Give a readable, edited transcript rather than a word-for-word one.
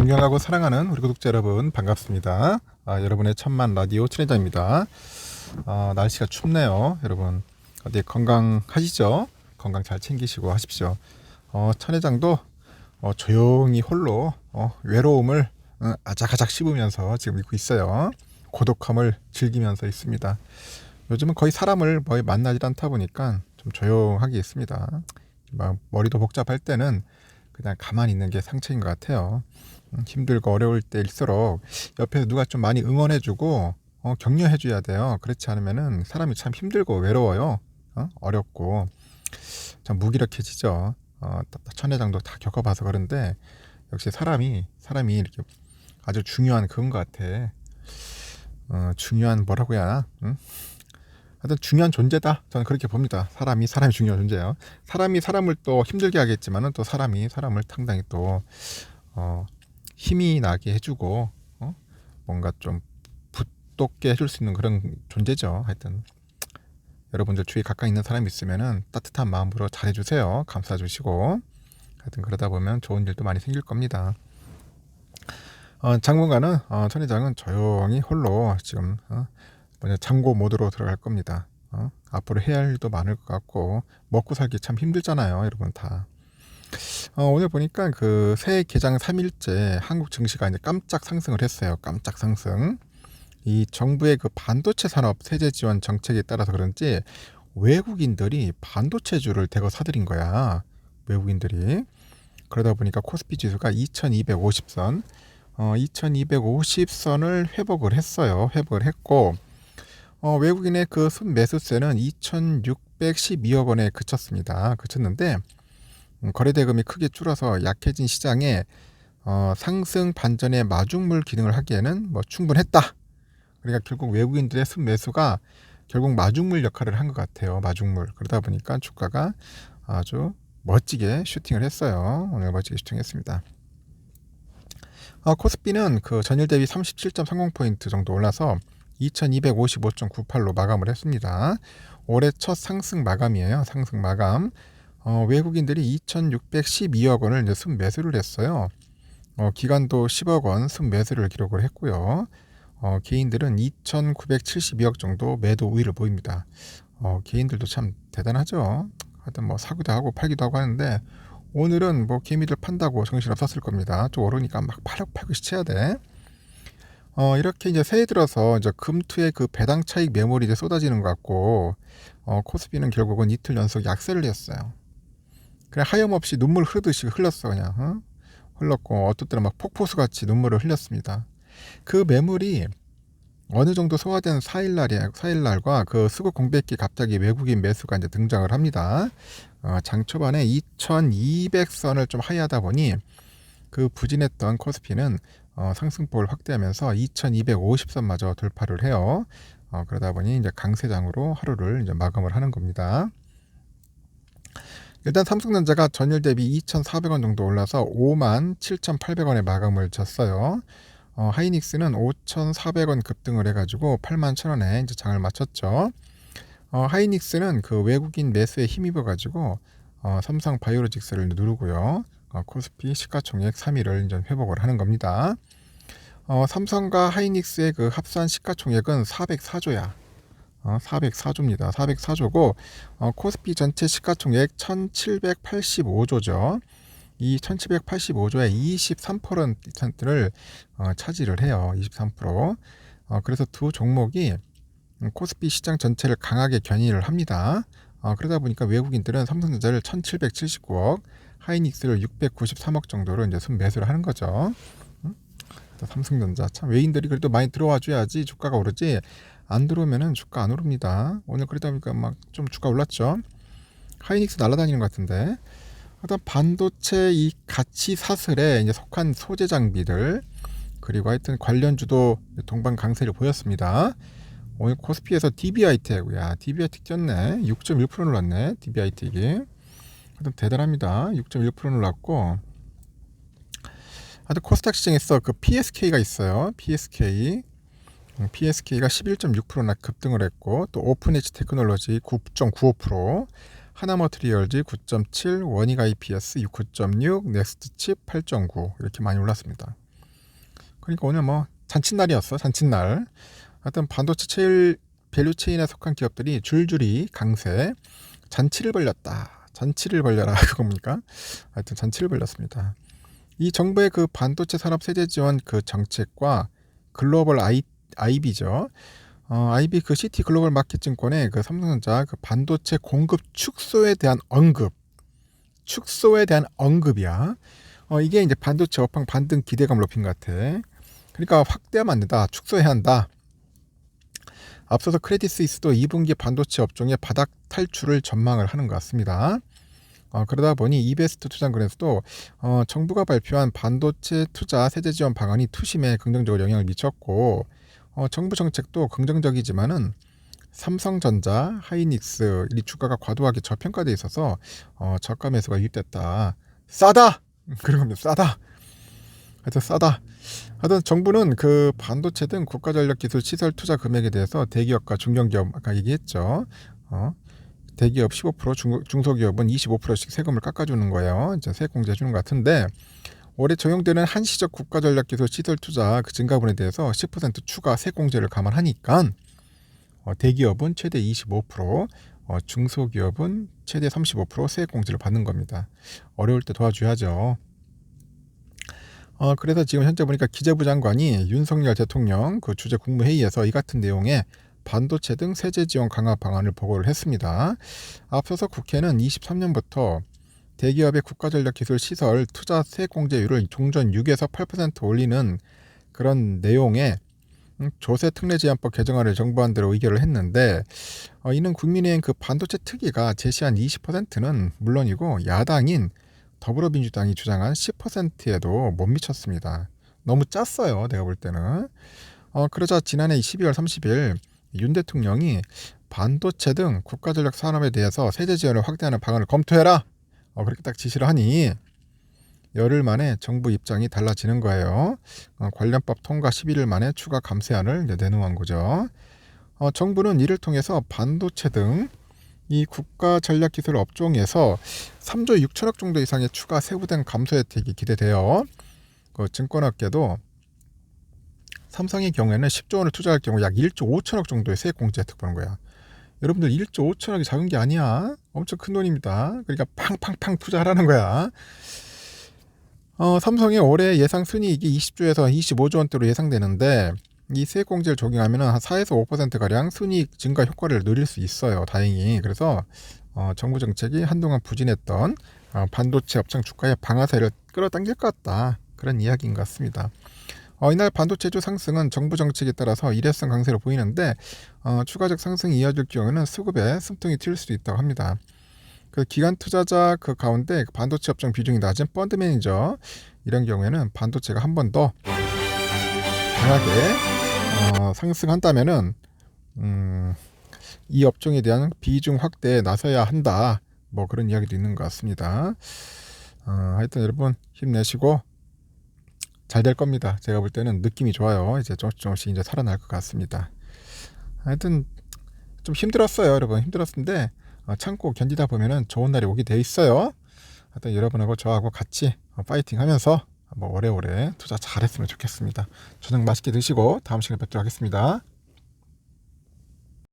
존경하고 사랑하는 우리 구독자 여러분 반갑습니다. 여러분의 천만 라디오 친해자입니다. 날씨가 춥네요. 여러분 어디 건강하시죠? 건강 잘 챙기시고 하십시오. 천회장도 조용히 홀로 외로움을 아작아작 씹으면서 지금 있고 있어요. 고독함을 즐기면서 있습니다. 요즘은 거의 사람을 만나지 않다 보니까 좀 조용하게 있습니다. 머리도 복잡할 때는 그냥 가만히 있는 게 상책인 것 같아요. 힘들고 어려울 때일수록 옆에서 누가 좀 많이 응원해주고 격려해줘야 돼요. 그렇지 않으면은 사람이 참 힘들고 외로워요. 어렵고 참 무기력해지죠. 천회장도 다 겪어봐서 그런데 역시 사람이 이렇게 아주 중요한 그건 것 같아. 중요한 뭐라고 해야 하나? 하여튼 중요한 존재다. 저는 그렇게 봅니다. 사람이 중요한 존재예요. 사람이 사람을 또 힘들게 하겠지만은 또 사람이 사람을 상당히 또 힘이 나게 해주고 뭔가 좀 붙돋게 해줄 수 있는 그런 존재죠. 하여튼 여러분들 주위에 가까이 있는 사람이 있으면은 따뜻한 마음으로 잘해주세요. 감싸주시고 하여튼 그러다 보면 좋은 일도 많이 생길 겁니다. 당분간은 천회장은 조용히 홀로 지금 잠고 모드로 들어갈 겁니다. 앞으로 해야 할 일도 많을 것 같고 먹고 살기 참 힘들잖아요, 여러분 다. 오늘 보니까 그 새해 개장 3일째 한국 증시가 이제 깜짝 상승을 했어요. 깜짝 상승. 이 정부의 그 반도체 산업 세제 지원 정책에 따라서 그런지 외국인들이 반도체주를 대거 사들인 거야. 외국인들이. 그러다 보니까 코스피 지수가 2250선, 2250선을 회복을 했어요. 회복을 했고, 외국인의 그 순매수세는 2612억 원에 그쳤습니다. 그쳤는데, 거래대금이 크게 줄어서 약해진 시장에 상승 반전의 마중물 기능을 하기에는 충분했다. 그러니까 결국 외국인들의 순매수가 결국 마중물 역할을 한 것 같아요. 마중물. 그러다 보니까 주가가 아주 멋지게 슈팅을 했어요. 오늘 멋지게 슈팅했습니다. 코스피는 그 전일 대비 37.30포인트 정도 올라서 2255.98로 마감을 했습니다. 올해 첫 상승 마감이에요. 상승 마감. 외국인들이 2612억 원을 이제 순매수를 했어요. 기관도 10억 원 순매수를 기록을 했고요. 개인들은 2,972억 정도 매도 우위를 보입니다. 개인들도 참 대단하죠. 하여튼 사기도 하고 팔기도 하고 하는데 오늘은 개미들 판다고 정신 없었을 겁니다. 좀 오르니까 막 팔고 시쳐야 돼. 이렇게 이제 새해 들어서 이제 금투의 그 배당 차익 매물이 이제 쏟아지는 것 같고 코스피는 결국은 이틀 연속 약세를 했어요. 그냥 하염없이 눈물 흐르듯이 흘렀어 그냥. 흘렀고 어떤 때는 막 폭포수같이 눈물을 흘렸습니다. 그 매물이 어느 정도 소화된 4일날과 그 수급 공백기 갑자기 외국인 매수가 이제 등장을 합니다. 장 초반에 2200선을 좀 하회하다 보니 그 부진했던 코스피는 상승폭을 확대하면서 2250선마저 돌파를 해요. 그러다 보니 이제 강세장으로 하루를 이제 마감을 하는 겁니다. 일단 삼성전자가 전일 대비 2,400원 정도 올라서 57,800원에 마감을 졌어요. 하이닉스는 5,400원 급등을 해가지고 81,000원에 이제 장을 마쳤죠. 하이닉스는 그 외국인 매수에 힘입어가지고 삼성 바이오로직스를 누르고요. 코스피 시가총액 3위를 이제 회복을 하는 겁니다. 삼성과 하이닉스의 그 합산 시가총액은 404조야. 404조입니다. 404조고 코스피 전체 시가총액 1785조죠. 이 1785조의 23%를 차지를 해요. 23%. 그래서 두 종목이 코스피 시장 전체를 강하게 견인을 합니다. 그러다 보니까 외국인들은 삼성전자를 1779억, 하이닉스를 693억 정도로 이제 순매수를 하는 거죠. 삼성전자 참 외인들이 그래도 많이 들어와 줘야지 주가가 오르지 안 들어오면은 주가 안 오릅니다. 오늘 그러다 보니까 막 좀 주가 올랐죠. 하이닉스 날아다니는 것 같은데. 하여튼 반도체 이 가치 사슬에 이제 속한 소재 장비들 그리고 하여튼 관련주도 동반 강세를 보였습니다. 오늘 코스피에서 DBIT고요. DBIT 뛰었네. 6.1% 올랐네. DBIT이. 하여튼 대단합니다. 6.1% 올랐고 하여튼 코스닥 시장에서 그 PSK가 있어요. PSK가 11.6%나 급등을 했고 또 오픈엣지 테크놀로지 9.95%, 하나머트리얼즈 9.7, 원익 IPS 9.6, 넥스트칩 8.9 이렇게 많이 올랐습니다. 그러니까 오늘 뭐 잔칫날이었어. 잔칫날. 하여튼 반도체 체일 밸류 체인에 속한 기업들이 줄줄이 강세. 잔치를 벌렸다. 잔치를 벌려라. 그거 뭡니까? 하여튼 잔치를 벌렸습니다. 이 정부의 그 반도체 산업 세제 지원 그 정책과 글로벌 IB죠. IB 그 CT 글로벌 마켓 증권의 그 삼성전자 그 반도체 공급 축소에 대한 언급이야. 이게 이제 반도체 업황 반등 기대감을 높인 것 같아. 그러니까 확대하면 안 된다. 축소해야 한다. 앞서서 크레딧 스위스도 2분기 반도체 업종의 바닥 탈출을 전망을 하는 것 같습니다. 그러다 보니 이베스트 투자은행에서도 정부가 발표한 반도체 투자 세제 지원 방안이 투심에 긍정적으로 영향을 미쳤고 정부 정책도 긍정적이지만은 삼성전자, 하이닉스 이 주가가 과도하게 저평가돼 있어서 저가 매수가 유입됐다. 싸다. 그런 겁니다. 싸다. 하여튼 싸다. 하여튼 정부는 그 반도체 등 국가전력기술 시설 투자 금액에 대해서 대기업과 중견기업 아까 얘기했죠. 대기업 15%, 중소기업은 25%씩 세금을 깎아주는 거예요. 이제 세액공제 해주는 것 같은데 올해 적용되는 한시적 국가전력기술 시설 투자 그 증가분에 대해서 10% 추가 세액공제를 감안하니까 대기업은 최대 25%, 중소기업은 최대 35% 세액공제를 받는 겁니다. 어려울 때 도와줘야죠. 그래서 지금 현재 보니까 기재부 장관이 윤석열 대통령 그 주재 국무회의에서 이 같은 내용의 반도체 등 세제 지원 강화 방안을 보고를 했습니다. 앞서서 국회는 23년부터 대기업의 국가전력기술 시설 투자 세액공제율을 종전 6에서 8% 올리는 그런 내용의 조세특례제한법 개정안을 정부안대로 의결을 했는데 이는 국민의힘 그 반도체 특위가 제시한 20%는 물론이고 야당인 더불어민주당이 주장한 10%에도 못 미쳤습니다. 너무 짰어요. 내가 볼 때는. 그러자 지난해 12월 30일 윤 대통령이 반도체 등 국가전력 산업에 대해서 세제 지원을 확대하는 방안을 검토해라. 그렇게 딱 지시를 하니 열흘 만에 정부 입장이 달라지는 거예요. 관련법 통과 11일 만에 추가 감세안을 내놓은 거죠. 정부는 이를 통해서 반도체 등 이 국가전략기술 업종에서 3조 6천억 정도 이상의 추가 세부된 감소 혜택이 기대돼요. 그 증권업계도 삼성의 경우에는 10조 원을 투자할 경우 약 1조 5천억 정도의 세액공제 혜택 보는 거야. 여러분들 1조 5천억이 작은 게 아니야. 엄청 큰 돈입니다. 그러니까 팡팡팡 투자하라는 거야. 삼성의 올해 예상 순이익이 20조에서 25조 원대로 예상되는데 이 세액공제를 적용하면 한 4에서 5%가량 순이익 증가 효과를 누릴 수 있어요. 다행히. 그래서 정부 정책이 한동안 부진했던 반도체 업종 주가의 방아쇠를 끌어당길 것 같다. 그런 이야기인 것 같습니다. 이날 반도체주 상승은 정부 정책에 따라서 일회성 강세로 보이는데 추가적 상승이 이어질 경우에는 수급에 숨통이 튈 수도 있다고 합니다. 그 기관 투자자 그 가운데 반도체 업종 비중이 낮은 펀드 매니저 이런 경우에는 반도체가 한 번 더 강하게 상승한다면은 이 업종에 대한 비중 확대에 나서야 한다. 뭐 그런 이야기도 있는 것 같습니다. 하여튼 여러분 힘내시고 잘 될 겁니다. 제가 볼 때는 느낌이 좋아요. 이제 조금씩 이제 살아날 것 같습니다. 하여튼 좀 힘들었어요, 여러분. 힘들었는데 참고 견디다 보면은 좋은 날이 오게 돼 있어요. 하여튼 여러분하고 저하고 같이 파이팅하면서 뭐 오래오래 투자 잘했으면 좋겠습니다. 저녁 맛있게 드시고 다음 시간에 뵙도록 하겠습니다.